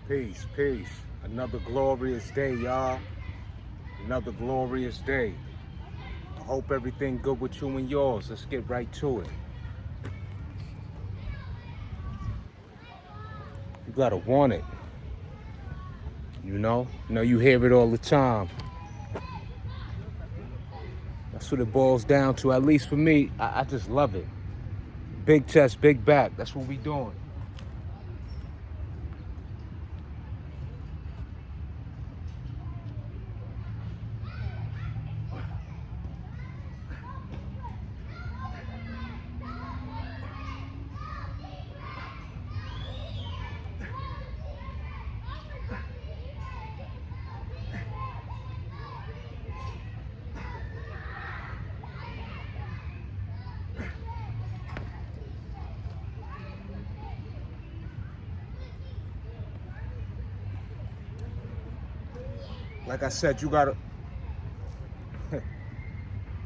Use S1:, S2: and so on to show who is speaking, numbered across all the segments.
S1: Peace, peace. Another glorious day, y'all. Another glorious day. I hope everything good with you and yours. Let's get right to it. You gotta want it. You know you hear it all the time. That's what it boils down to. At least for me, I just love it. Big chest, big back. That's what we doing. Like I said, you gotta.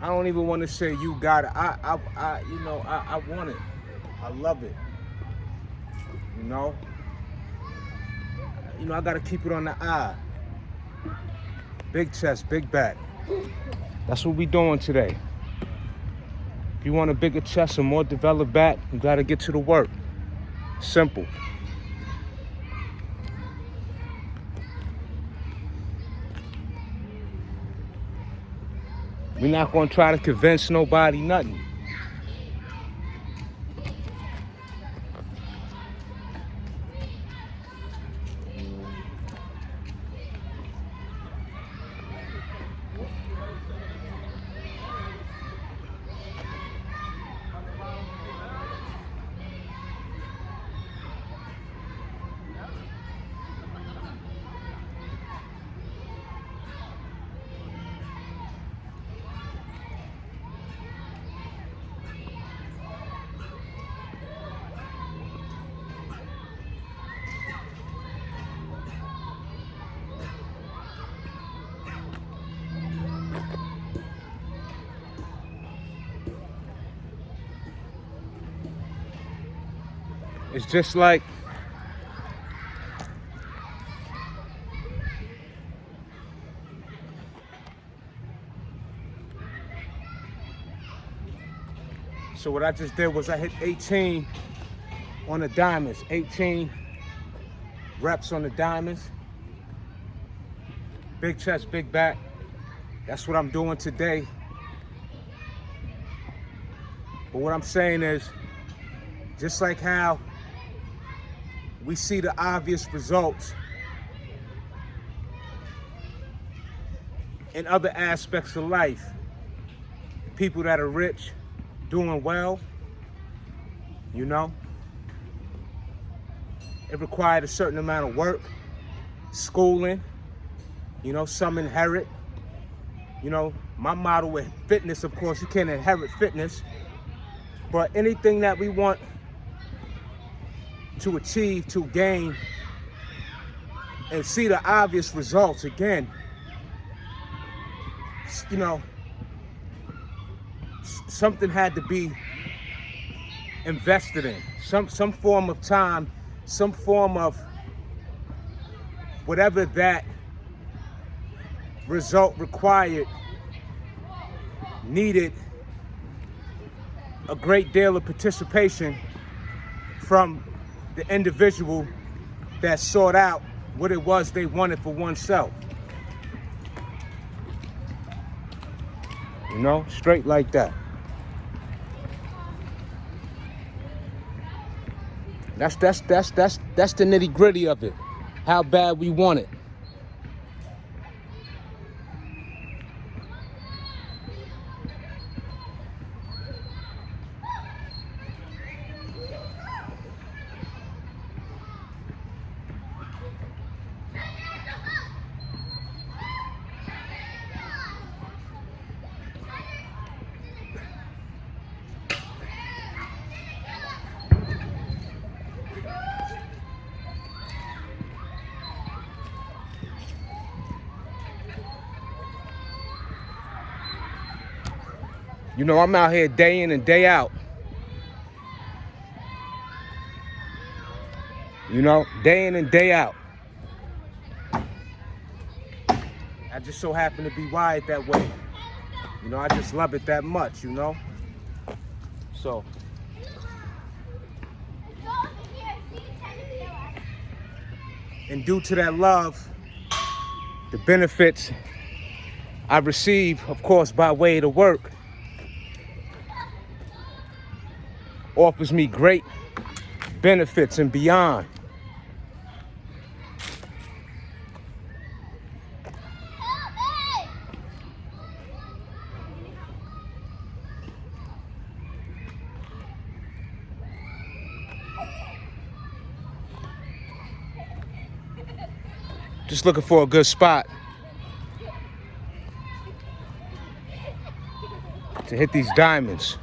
S1: I don't even want to say you got it. I want it. I love it. You know, I gotta keep it on the eye. Big chest, big back. That's what we doing today. If you want a bigger chest and more developed back, you gotta get to the work. Simple. We're not gonna try to convince nobody nothing. It's just like so what I just did was I hit 18 on the diamonds, 18 reps on the diamonds. Big chest, big back. That's what I'm doing today. But what I'm saying is, just like how we see the obvious results in other aspects of life, people that are rich, doing well, it required a certain amount of work, schooling, some inherit. My model with fitness, of course, you can't inherit fitness, but anything that we want to achieve, to gain, and see the obvious results again, something had to be invested in, some form of time, some form of whatever that result required, needed a great deal of participation from the individual that sought out what it was they wanted for oneself. Straight like that. That's the nitty-gritty of it. How bad we want it. I'm out here day in and day out. Day in and day out. just so happen to be wired that way. You know, I just love it that much, you know? So. And due to that love, the benefits I receive, of course, by way of the work, offers me great benefits and beyond. Just looking for a good spot to hit these diamonds.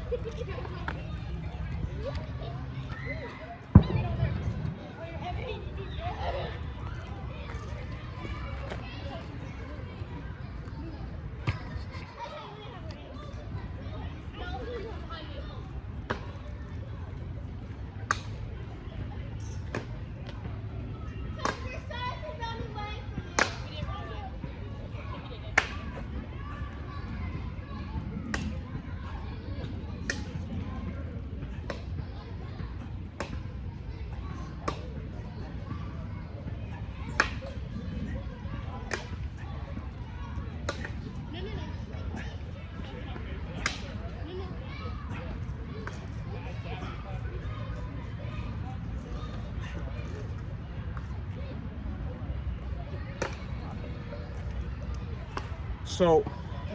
S1: So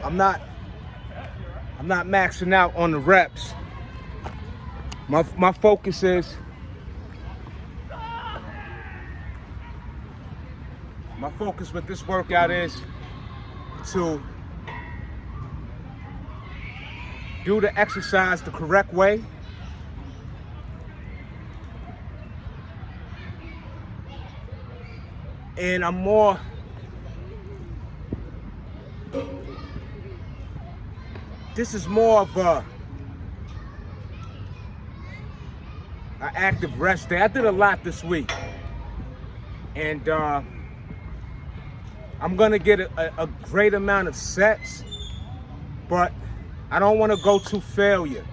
S1: I'm not maxing out on the reps. My focus is with this workout is to do the exercise the correct way, and I'm more this is more of an active rest day. I did a lot this week, and I'm gonna get a great amount of sets, but I don't want to go to failure.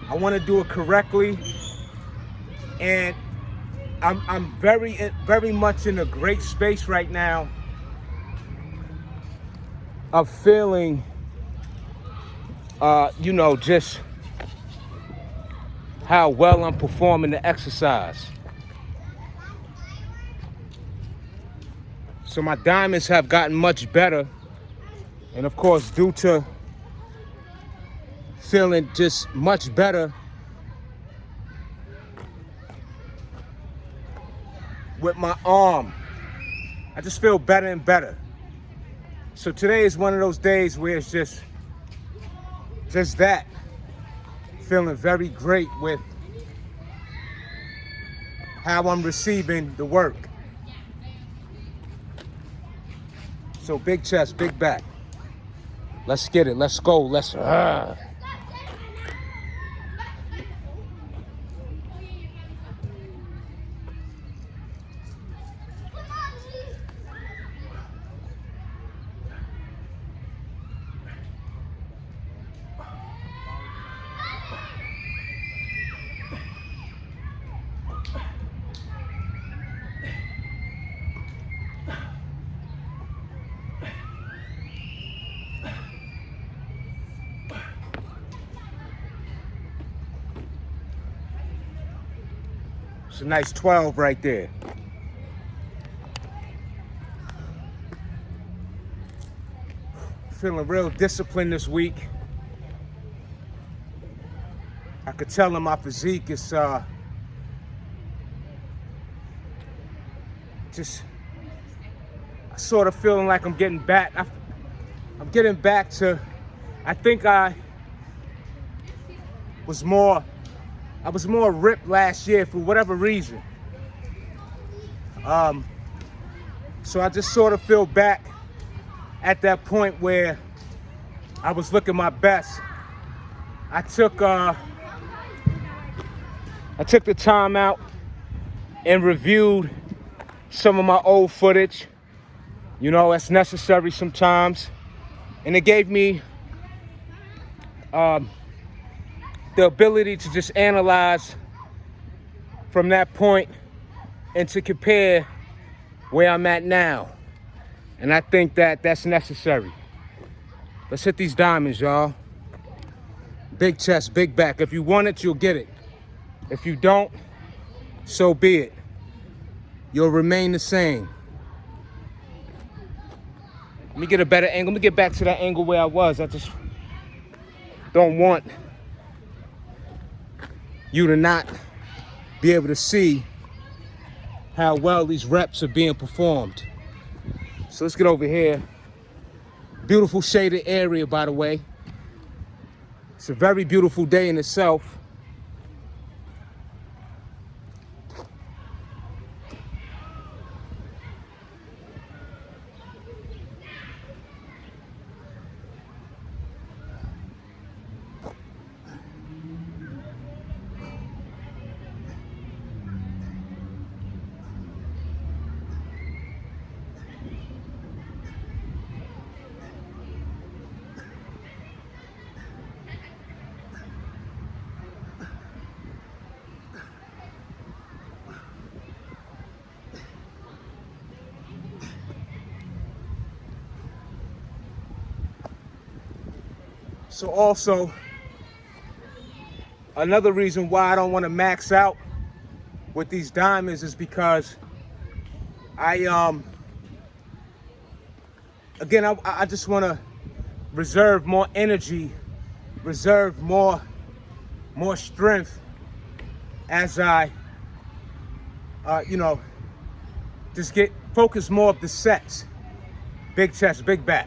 S1: I want to do it correctly, and I'm very much in a great space right now of feeling, you know, just how well I'm performing the exercise. So my diamonds have gotten much better, and of course, due to feeling just much better with my arm, I just feel better and better. So today is one of those days where it's just that, feeling very great with how I'm receiving the work. So big chest, big back. Let's get it, let's go, let's It's a nice 12 right there. Feeling real disciplined this week. I could tell in my physique is just sort of feeling like I'm getting back. I'm getting back to, I think I was more ripped last year for whatever reason. So I just sort of feel back at that point where I was looking my best. I took the time out and reviewed some of my old footage, You know, it's necessary sometimes. And it gave me the ability to just analyze from that point and to compare where I'm at now. And I think that that's necessary. Let's hit these diamonds, y'all. Big chest, big back. If you want it, you'll get it. If you don't, so be it. You'll remain the same. Let me get a better angle. Let me get back to that angle where I was. I just don't want you to not be able to see how well these reps are being performed. So let's get over here. Beautiful shaded area, by the way. It's a very beautiful day in itself. So also, another reason why I don't want to max out with these diamonds is because I just want to reserve more energy, reserve more strength as I, just focus more of the sets. Big chest, big back.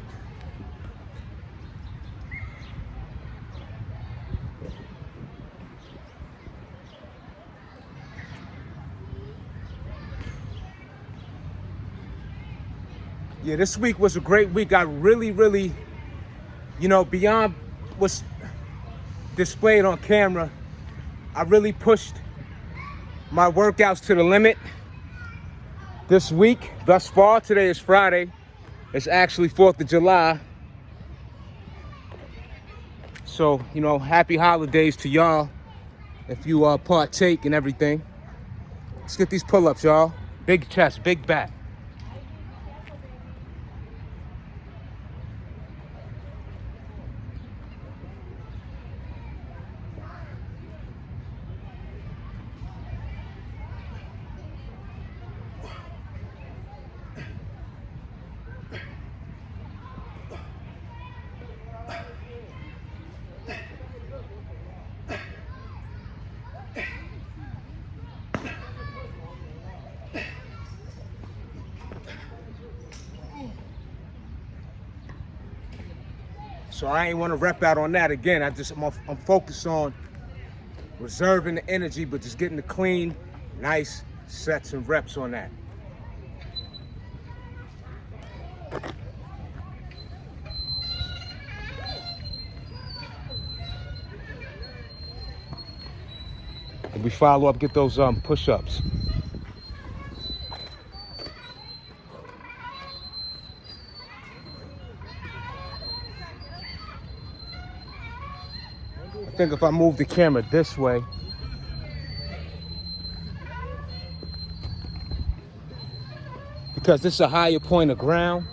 S1: Yeah, this week was a great week. I really, beyond what's displayed on camera, I really pushed my workouts to the limit this week. Thus far, today is Friday. It's actually 4th of July. So, happy holidays to y'all if you partake in everything. Let's get these pull-ups, y'all. Big chest, big back. So I ain't want to rep out on that again. I'm focused on reserving the energy, but just getting the clean, nice sets and reps on that. And we follow up, get those push-ups. I think if I move the camera this way, because this is a higher point of ground,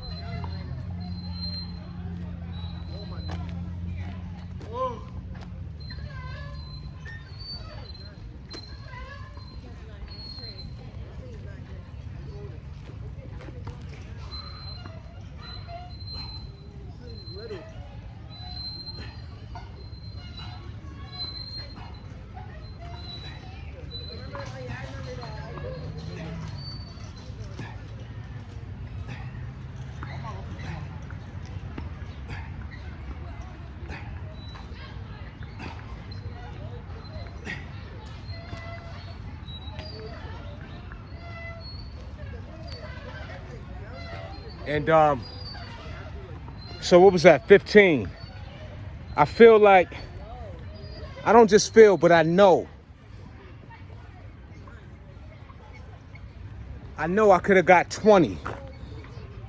S1: and so what was that, 15? I feel like, I don't just feel, but I know I could have got 20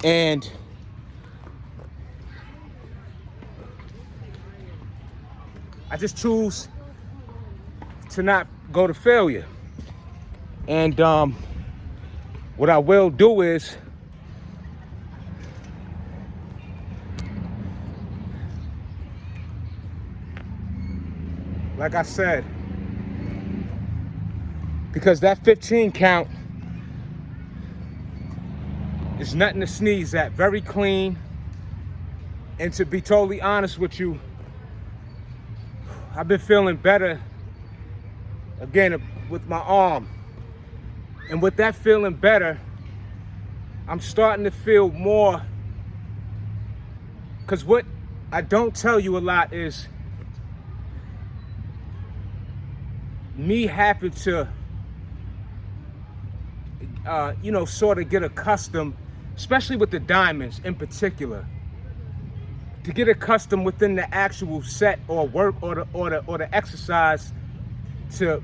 S1: And I just choose to not go to failure. And what I will do is like I said, because that 15 count is nothing to sneeze at, very clean. And to be totally honest with you, I've been feeling better again with my arm. And with that feeling better, I'm starting to feel more, because what I don't tell you a lot is me having to, sort of get accustomed, especially with the diamonds in particular, to get accustomed within the actual set or work or the exercise to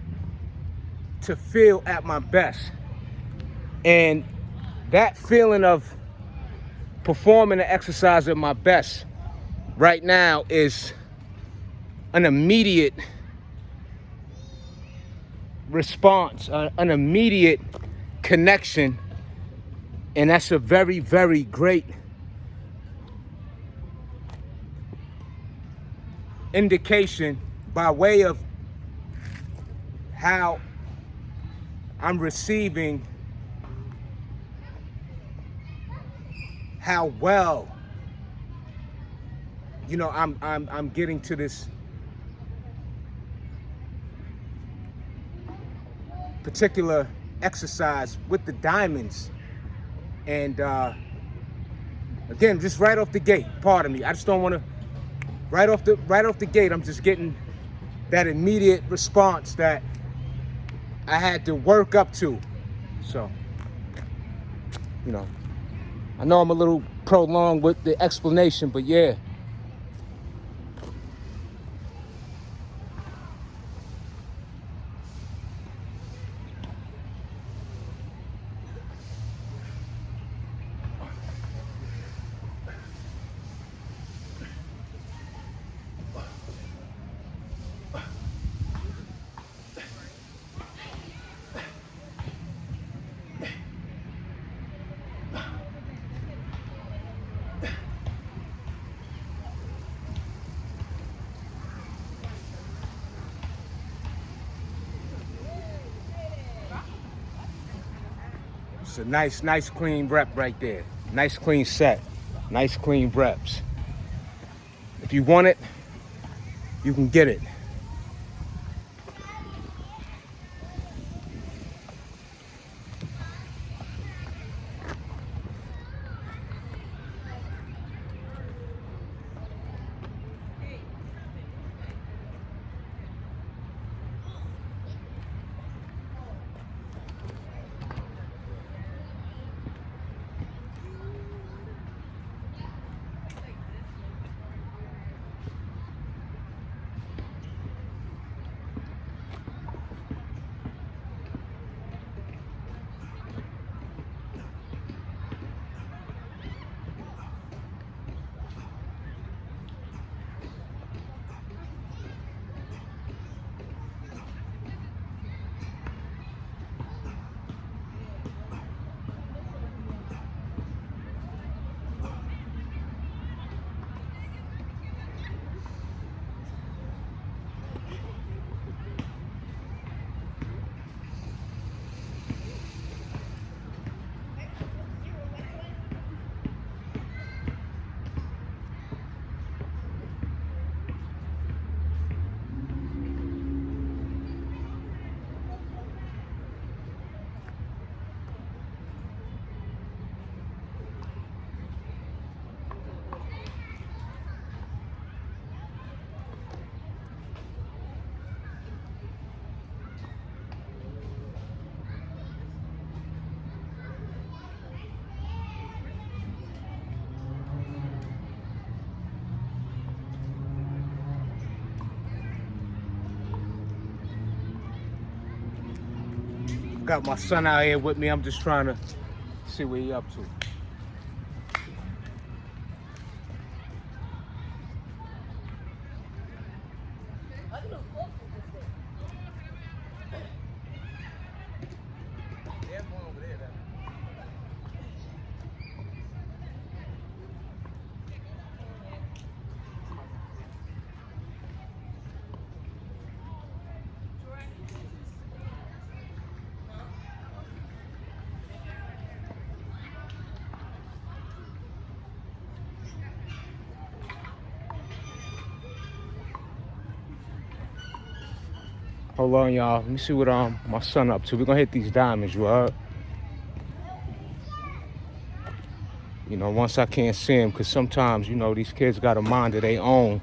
S1: feel at my best. And that feeling of performing the exercise at my best right now is an immediate response, an immediate connection. And that's a very, very great indication by way of how I'm receiving how well, I'm getting to this particular exercise with the diamonds. And again, just right off the gate, pardon me, I just don't want to, right off the gate, I'm just getting that immediate response that I had to work up to. So, I know I'm a little prolonged with the explanation, but yeah. It's a nice clean rep right there. Nice clean set. Nice clean reps. If you want it, you can get it. Got my son out here with me. I'm just trying to see what he up to. Hold on, y'all. Let me see what my son up to. We're gonna hit these diamonds, you heard? You know, once I can't see him, because sometimes, you know, these kids got a mind of their own,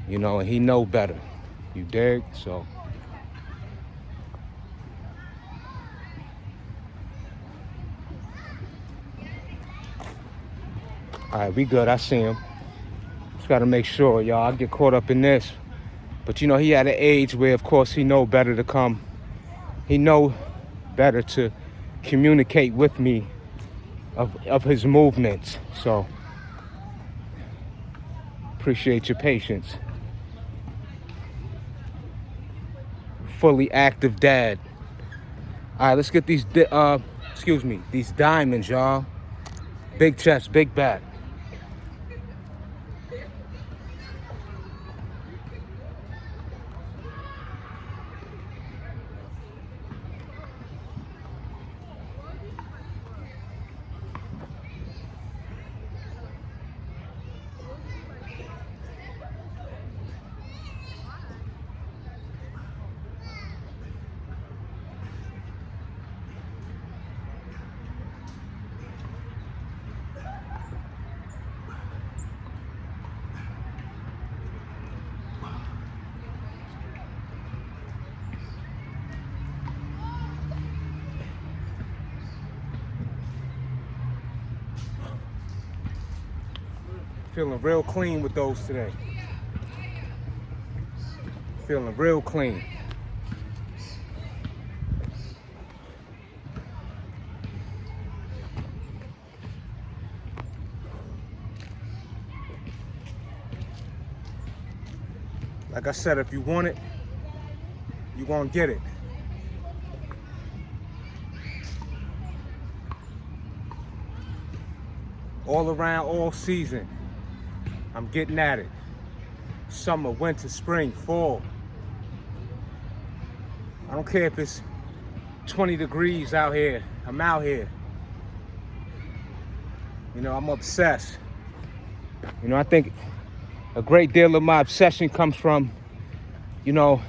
S1: you know, and he know better. You dig? So. All right, we good. I see him. Just got to make sure, y'all. I get caught up in this. But, you know, he at an age where, of course, he know better to come. He know better to communicate with me of his movements. So, appreciate your patience. Fully active dad. All right, let's get these, these diamonds, y'all. Big chest, big back. Feeling real clean with those today. Feeling real clean. Like I said, if you want it, you're gonna get it. All around, all season, I'm getting at it. Summer, winter, spring, fall. I don't care if it's 20 degrees out here. I'm out here. You know, I'm obsessed. You know, I think a great deal of my obsession comes from, you know,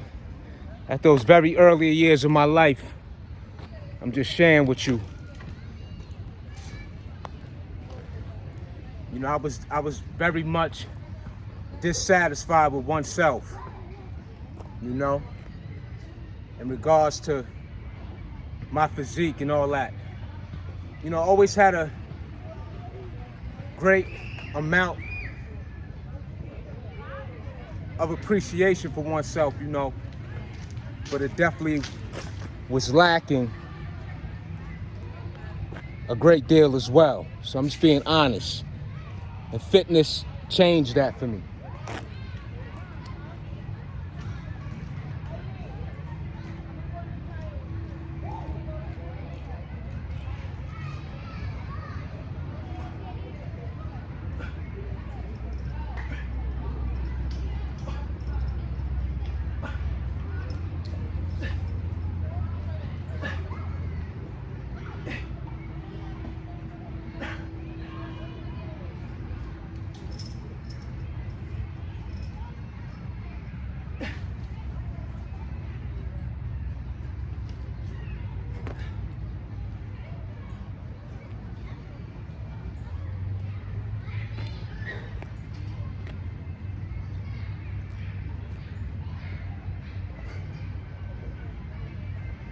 S1: at those very early years of my life. I'm just sharing with you. You know, I was very much dissatisfied with oneself, you know, in regards to my physique and all that. You know, always had a great amount of appreciation for oneself, you know, but it definitely was lacking a great deal as well. So I'm just being honest. And fitness changed that for me.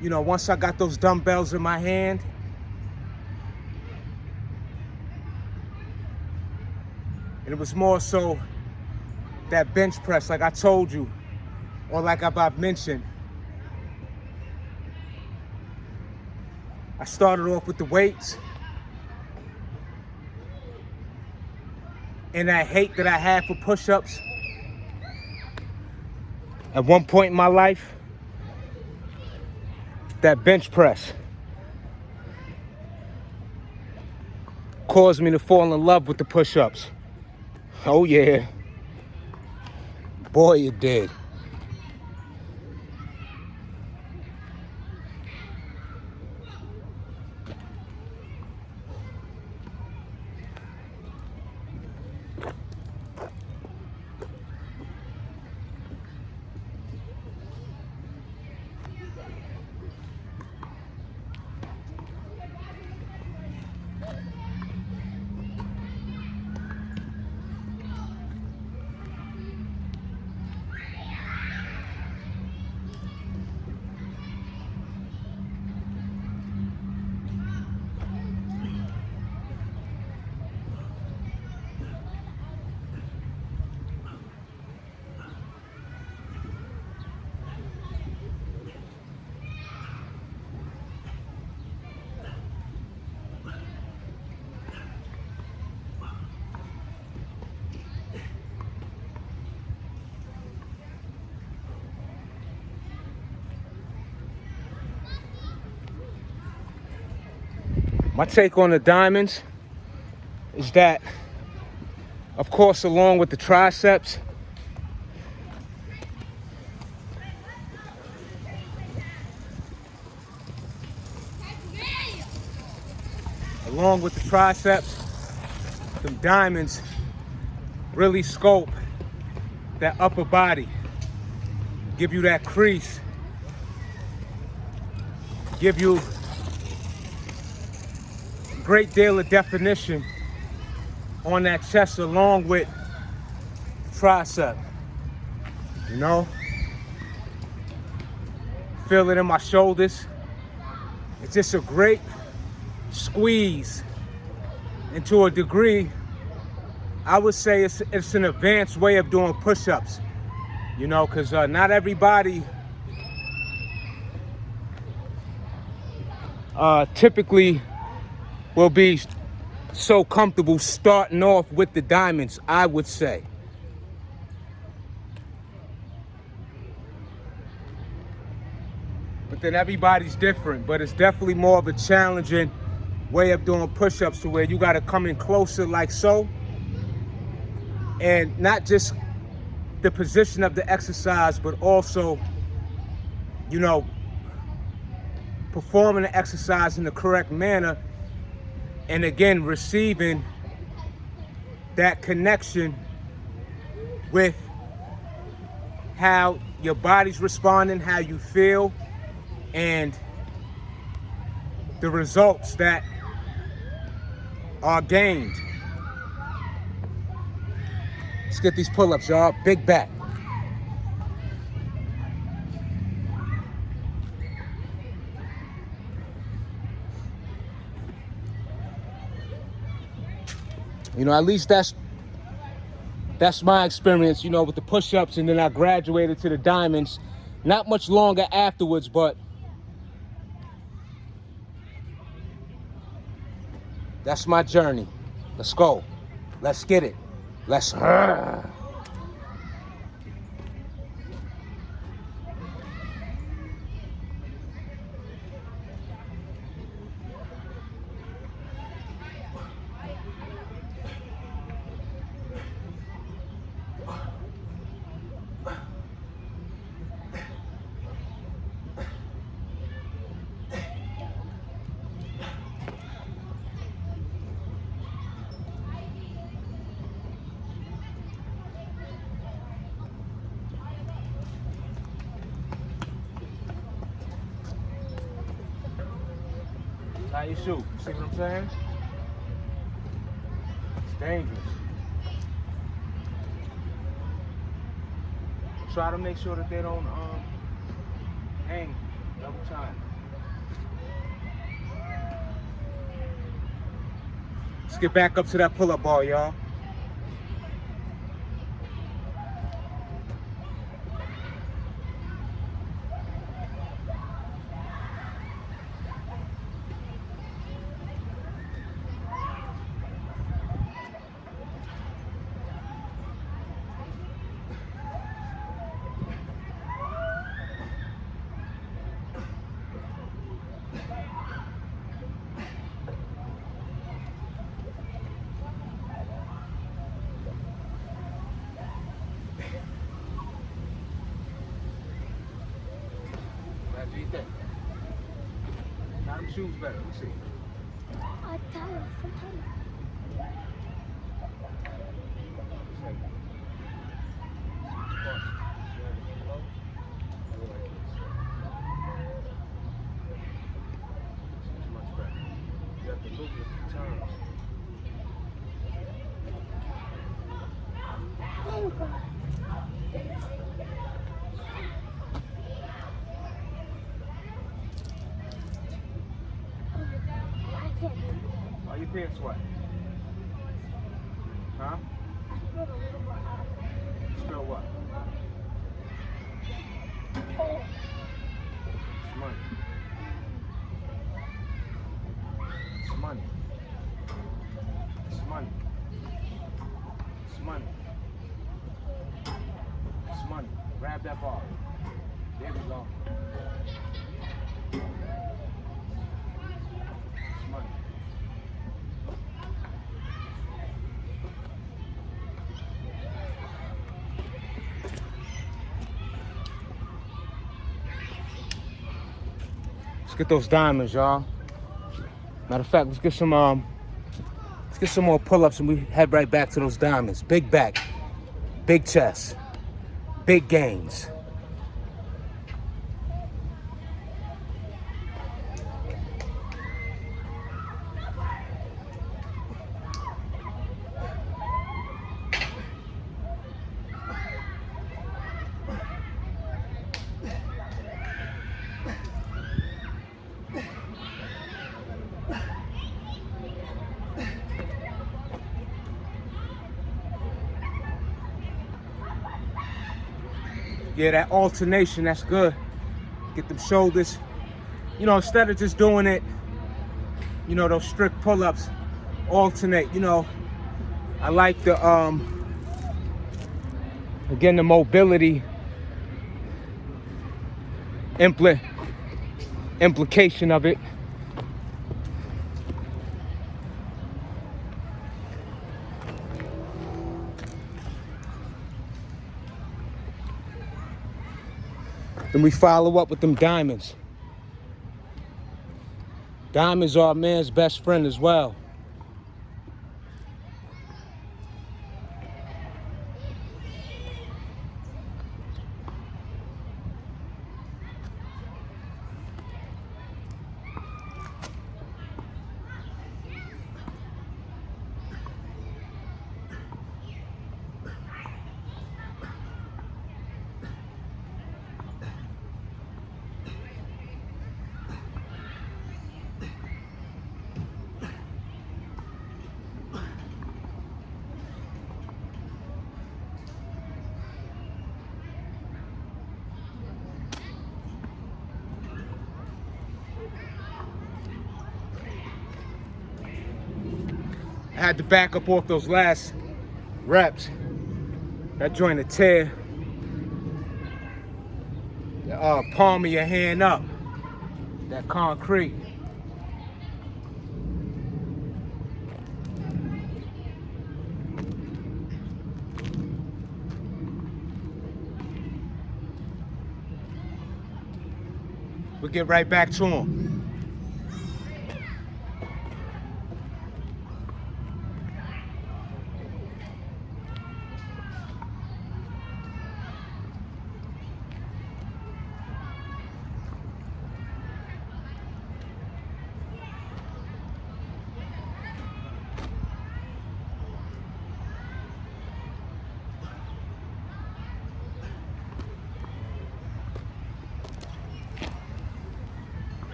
S1: You know, once I got those dumbbells in my hand, and it was more so that bench press, like I told you, or like I've mentioned. I started off with the weights, and that hate that I had for push-ups at one point in my life, that bench press caused me to fall in love with the push-ups. Oh yeah, boy it did. My take on the diamonds is that, of course, along with the triceps, them diamonds really sculpt that upper body, give you that crease, give you a great deal of definition on that chest along with tricep, you know? Feel it in my shoulders. It's just a great squeeze. And to a degree, I would say it's an advanced way of doing push-ups, you know, because not everybody typically will be so comfortable starting off with the diamonds, I would say. But then everybody's different, but it's definitely more of a challenging way of doing push-ups to where you got to come in closer like so. And not just the position of the exercise, but also, you know, performing the exercise in the correct manner. And again, receiving that connection with how your body's responding, how you feel, and the results that are gained. Let's get these pull-ups, y'all. Big back. You know, at least that's my experience, you know, with the push-ups, and then I graduated to the diamonds not much longer afterwards, but that's my journey. Let's go. Let's get it. Let's... How you shoot? You see what I'm saying? It's dangerous. Try to make sure that they don't hang double time. Let's get back up to that pull-up ball, y'all. shoes better. Let me see.
S2: I tired sometimes.
S1: You have to look it a few times.
S2: Thank God. I can't do it.
S1: Are your pants wet? Huh? Smell what?
S2: Oh,
S1: It's money. It's money. It's money. It's money. It's money. Grab that ball. There we go. It's money. Let's get those diamonds, y'all. Matter of fact, let's get some more pull-ups and we head right back to those diamonds. Big back, big chest, big gains. Yeah, that alternation, that's good. Get them shoulders. You know, instead of just doing it, you know, those strict pull-ups, alternate, you know. I like the, again, the mobility implication of it. Then we follow up with them diamonds. Diamonds are a man's best friend as well. I had to back up off those last reps. That joint to tear the palm of your hand up. That concrete. We'll get right back to him.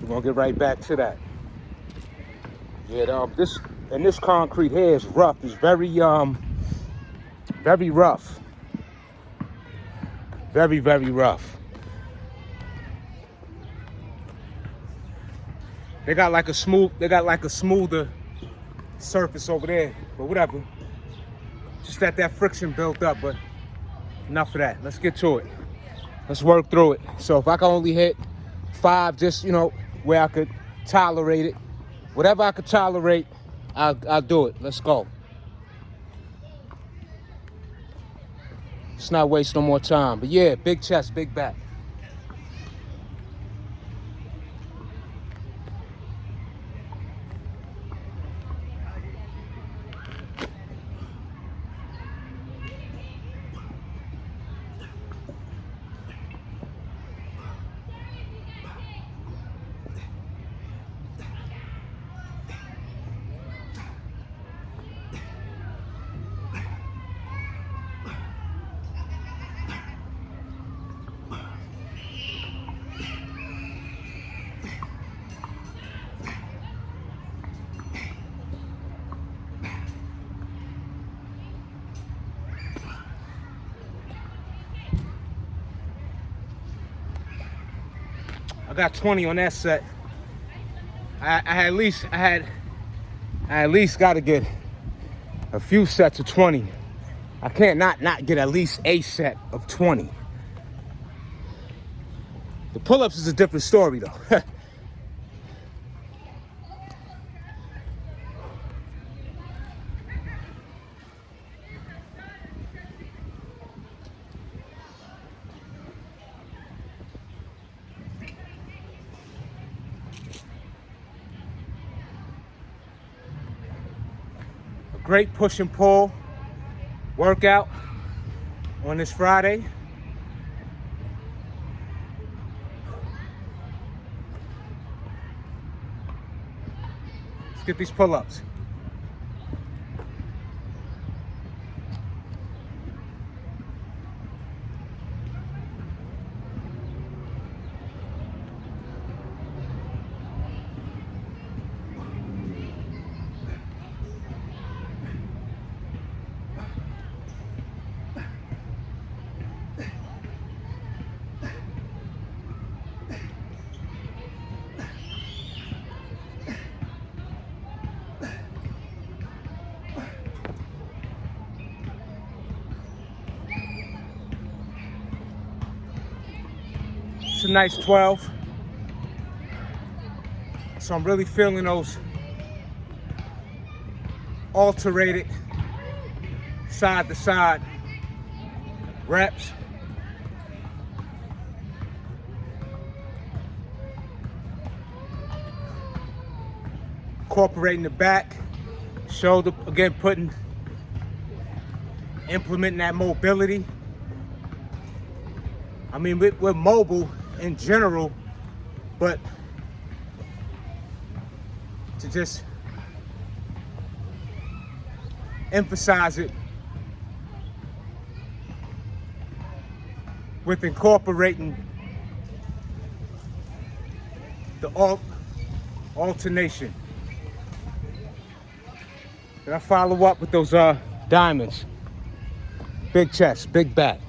S1: We're gonna get right back to that. Yeah, this concrete here is rough. It's very rough. Very, very rough. They got like a smoother surface over there, but whatever. Just that friction built up, but enough of that. Let's get to it. Let's work through it. So if I can only hit 5, just, where I could tolerate it. Whatever I could tolerate, I'll do it. Let's go. Let's not waste no more time. But yeah, big chest, big back. I got 20 on that set. I at least got to get a few sets of 20. I can't not get at least a set of 20. The pull-ups is a different story though. Great push and pull workout on this Friday. Let's get these pull-ups. It's a nice 12. So I'm really feeling those alternated side to side reps. Incorporating the back, shoulder, again, implementing that mobility. I mean, we're mobile in general, but to just emphasize it with incorporating the alternation. And I follow up with those diamonds. Big chest, big back.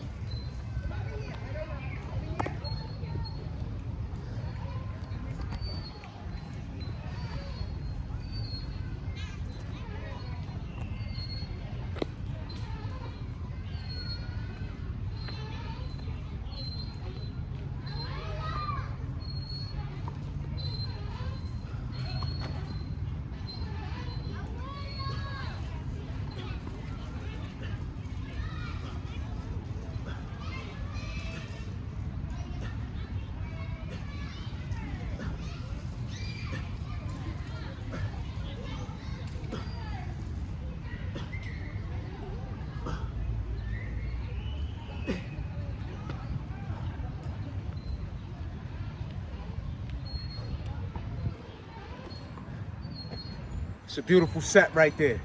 S1: It's a beautiful set right there.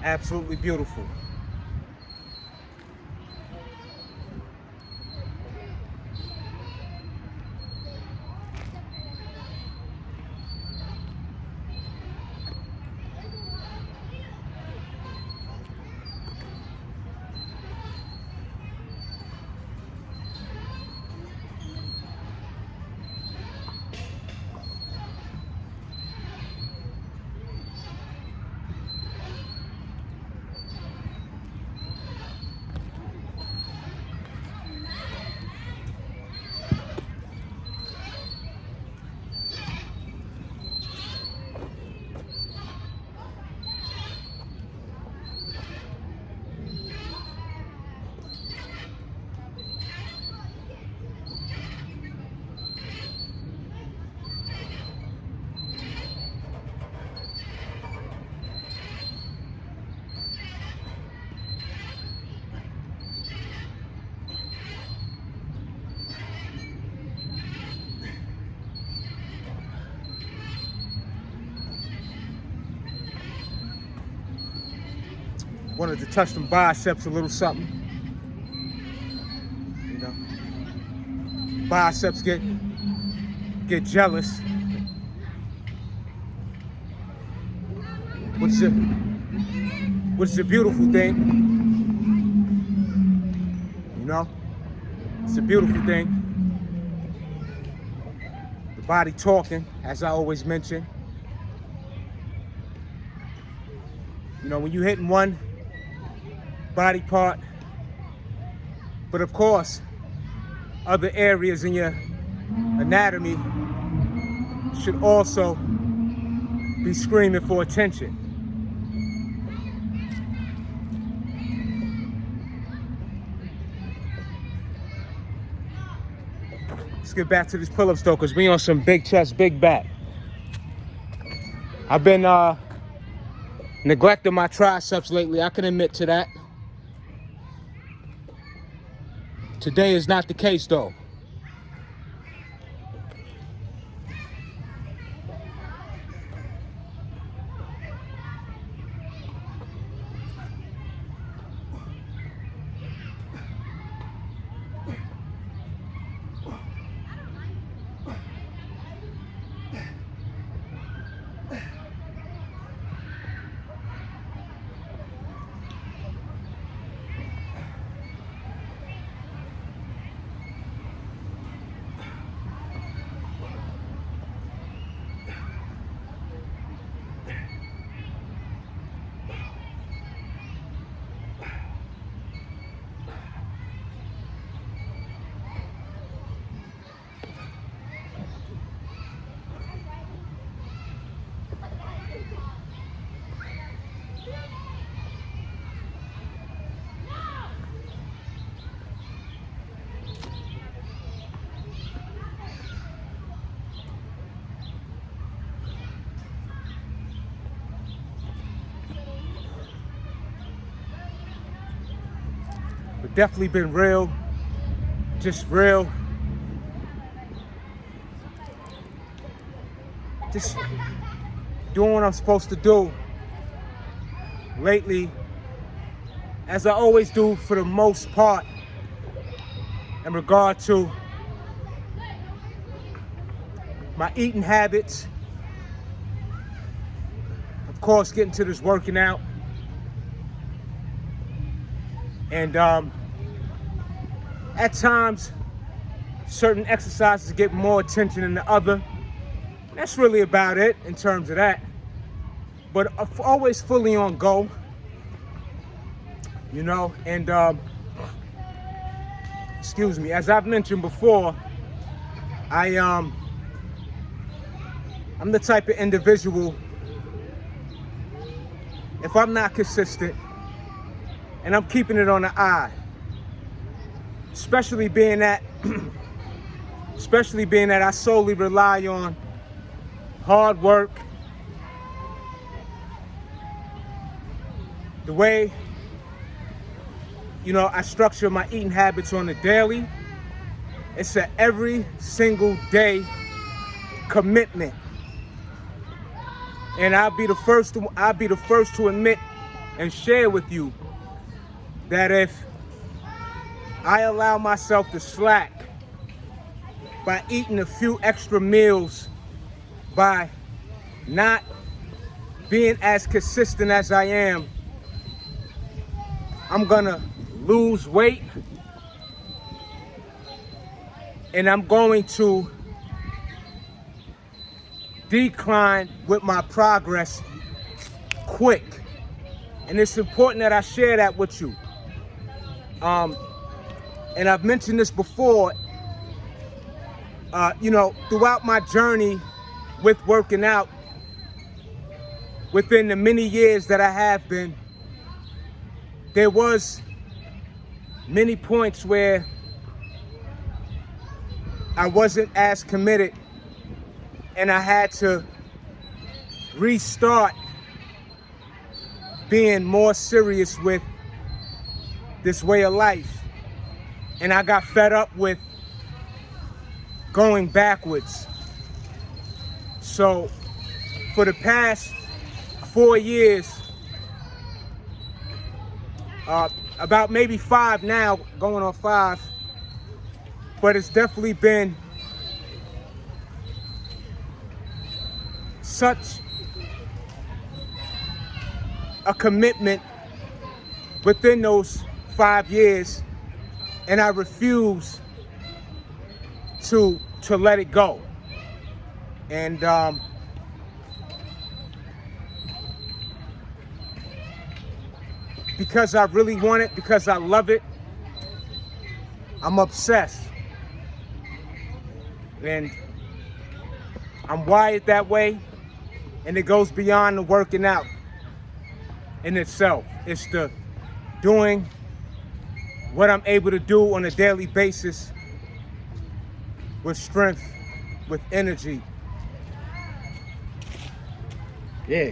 S1: Absolutely beautiful. Wanted to touch them biceps a little something. You know, biceps get jealous. Which is a beautiful thing. You know, it's a beautiful thing. The body talking, as I always mention. You know, when you're hitting one body part, but of course, other areas in your anatomy should also be screaming for attention. Let's get back to these pull-ups though, because we on some big chest, big back. I've been neglecting my triceps lately, I can admit to that. Today is not the case though. But definitely been real, just real. Just doing what I'm supposed to do lately, as I always do for the most part, in regard to my eating habits. Of course, getting to this working out. And at times, certain exercises get more attention than the other. That's really about it in terms of that. But always fully on go, you know. And excuse me, as I've mentioned before, I'm the type of individual, if I'm not consistent, and I'm keeping it on the eye, especially being that I solely rely on hard work, the way, you know, I structure my eating habits on the daily. It's an every single day commitment, and I'll be the first to admit and share with you that if I allow myself to slack by eating a few extra meals, by not being as consistent as I am, I'm gonna lose weight, and I'm going to decline with my progress quick. And it's important that I share that with you. And I've mentioned this before, you know, throughout my journey with working out, within the many years that I have been, there was many points where I wasn't as committed, and I had to restart being more serious with this way of life. And I got fed up with going backwards. So for the past 4 years, about maybe 5 now, going on 5. But it's definitely been such a commitment within those 5 years, and I refuse to let it go. And because I really want it, because I love it, I'm obsessed. And I'm wired that way, and it goes beyond the working out in itself. It's the doing what I'm able to do on a daily basis with strength, with energy.
S3: Yeah.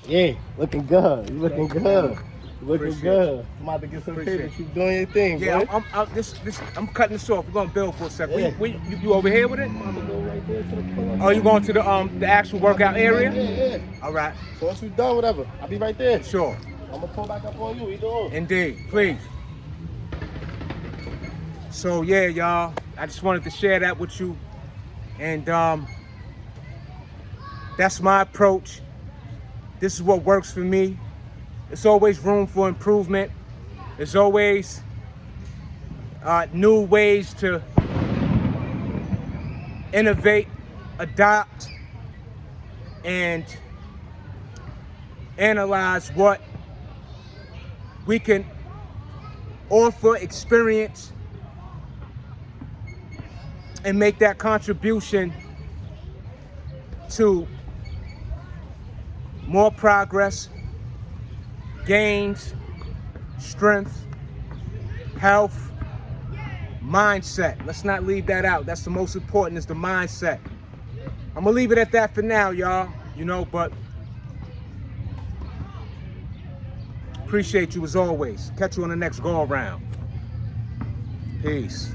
S3: Yeah. Looking good. You looking good. Looking
S1: Appreciate
S3: good. I'm about to get some
S1: Appreciate
S3: pictures. You doing your thing,
S1: Yeah,
S3: boy.
S1: I'm cutting this off. We're gonna build for a second.
S3: Yeah.
S1: You over here with it?
S3: I'm gonna go right there to the front.
S1: Oh, you going to the actual workout area?
S3: Yeah.
S1: All right,
S3: So once you done, whatever, I'll be right there.
S1: sure.
S3: I'm gonna pull back up on you. Either or.
S1: Indeed, please. So yeah, y'all, I just wanted to share that with you, and that's my approach. This is what works for me. There's always room for improvement. There's always new ways to innovate, adapt, and analyze what we can offer, experience, and make that contribution to more progress, gains, strength, health, mindset. Let's not leave that out. That's the most important, is the mindset. I'm gonna leave it at that for now, y'all. But appreciate you as always. Catch you on the next go around. Peace.